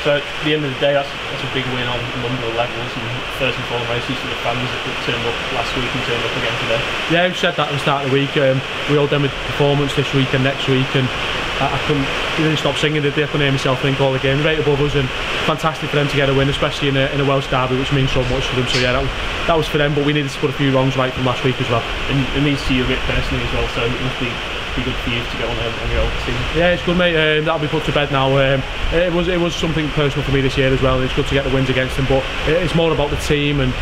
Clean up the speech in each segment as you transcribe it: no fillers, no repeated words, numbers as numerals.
So at the end of the day, that's a big win on a number of levels, and first and foremost is to the fans that turned up last week and turned up again today. Yeah, we said that at the start of the week. We owed them a performance this week and next week, and I didn't stop singing, did they? I couldn't hear myself think all the game. Right above us, and fantastic for them to get a win, especially in a Welsh derby, which means so much to them. So yeah, that was for them, but we needed to put a few wrongs right from last week as well. And it means to you a bit personally as well, so it must be good for you to get on your old team. Yeah, it's good, mate. That'll be put to bed now. It was something personal for me this year as well, and it's good to get the wins against them, but it's more about the team and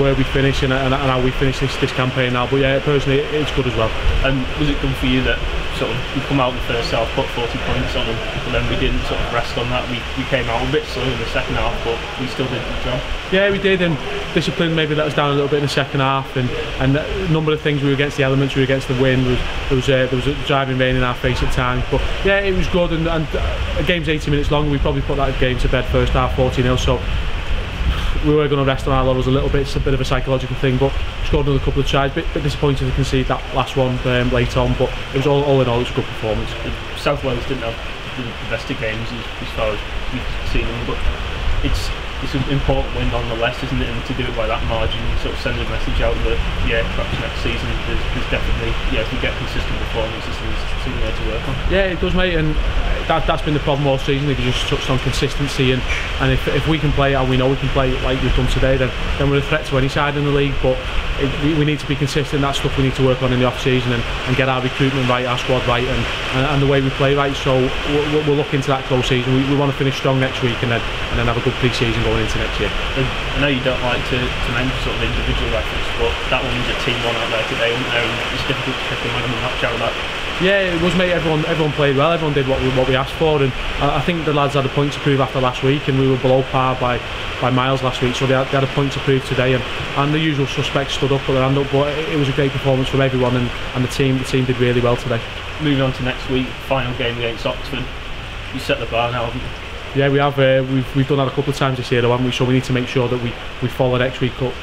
where we finish and how we finish this campaign now. But yeah, personally it's good as well. And was it good for you that sort of we come out in the first half, put 40 points on them, but then we didn't sort of rest on that? We came out a bit slow in the second half, but we still did the job. Yeah, we did, and discipline maybe let us down a little bit in the second half, and a number of things. We were against the elements, we were against the wind. There was a driving rain in our face at times, but yeah, it was good. And a game's 80 minutes long. We probably put that game to bed first half 40-0. So we were going to rest on our laurels a little bit. It's a bit of a psychological thing, but scored another couple of tries. Bit disappointed to concede that last one late on, but it was all in all, it's a good performance. South Wales didn't have the best of games as far as we've seen them, but it's an important win nonetheless, isn't it? And to do it by that margin, sort of send a message out that perhaps next season there's definitely, if we get consistent performances, there's something there to work on. Yeah, it does, mate, and that's been the problem all season. If you just touched on consistency, and if we can play, and we know we can play like we've done today, then we're a threat to any side in the league. But we need to be consistent. That's stuff we need to work on in the off season and get our recruitment right, our squad right, and the way we play right. So we'll look into that close season. We want to finish strong next week and then have a good pre-season going into next year. I know you don't like to mention sort of individual efforts, but that one was a team one out there today, wasn't there? And it's difficult to pick a man of the match out of that. Yeah, it was, mate. Everyone played well. Everyone did what we asked for, and I think the lads had a point to prove after last week, and we were below par by miles last week, so they had a point to prove today, and the usual suspects stood up, put their hand up, but it was a great performance from everyone, and the team did really well today. Moving on to next week, final game against Oxford. You set the bar now, haven't you? Yeah, we have. We've done that a couple of times this year, though, haven't we? So we need to make sure that we follow next week up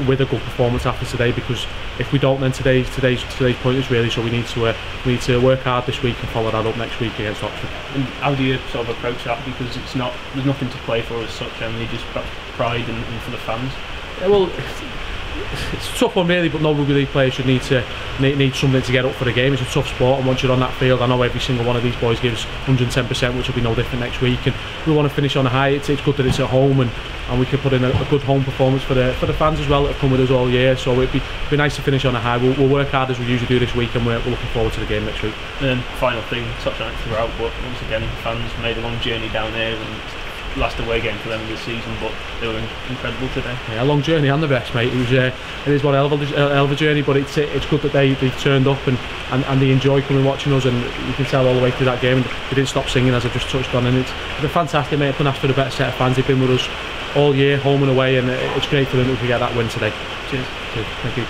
with a good performance after today, because if we don't, then today's point is really. So we need to work hard this week and follow that up next week against Oxford. And how do you sort of approach that? Because there's nothing to play for as such, only just pride and for the fans. Yeah, well, it's a tough one really, but no rugby league player should need something to get up for the game. It's a tough sport, and once you're on that field, I know every single one of these boys gives 110%, which will be no different next week, and we want to finish on a high. It's good that it's at home, and we can put in a good home performance for the fans as well that have come with us all year. So it'd be nice to finish on a high. We'll work hard as we usually do this week, and we're looking forward to the game next week. And then final thing, touch on it throughout, but once again, fans made a long journey down here, and last away game for them this season, but they were incredible today. Yeah, a long journey and the best, mate. It is one hell of a journey, but it's good that they've turned up and they enjoy coming watching us, and you can tell all the way through that game, and they didn't stop singing, as I've just touched on, and it's been fantastic, mate. I couldn't ask for a better set of fans. They've been with us all year, home and away, and it's great for them to get that win today. Cheers. Thank you.